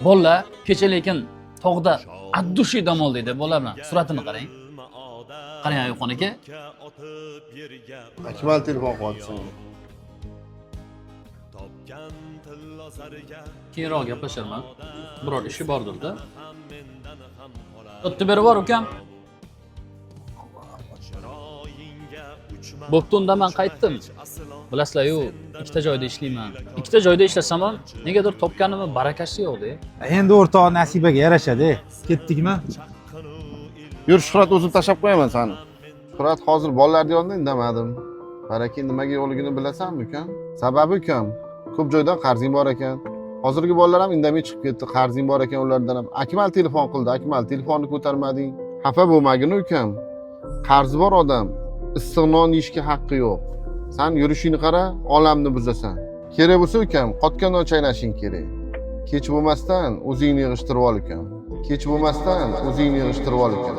Bolalar kecha lekin tog'da addushi dam oldida bolalar suratini qarang. Qarang Ayuxon aka. Akmal telefon qilyapti. Keyinroq gaplasharman. Biror ishi bordir-da. O'tdi beri bor ukam. Bo'pti, unda men qaytdim. Bilasizlar-yu, ikkita joyda ishlayman. Ikkita joyda ishlasam ham negadir topganimni barakasi yo'qda. Endi o'rtoq nasibaga yarashadi. Ketdikmi? Yur Shuhrat, o'zim tashlab qo'yaman seni. Shuhrat, hozir bolalarni yonida indamadim. Baraka nimaga yo'qligini bilasanmi ukam? Sababi ukam, ko'p joydan qarzing bor ekan. Hozirgi bolalar ham indamay chiqib ketdi. Qarzing bor ekan ulardan ham. Akmal telefon qildi. Akmal telefonni ko'tarmading. Xafa bo'lmagin ukam. Qarzi bor odam issiq non yeyishga haqqi yo'q. Sen yurishingni qara, olamni buzasan. Kerak bo'lsa ukam, qotgan non chaynashing kerak. Kech bo'lmasdan o'zingni yig'ishtirib ol ukam. Kech bo'lmasdan o'zingni yig'ishtirib ol ukam.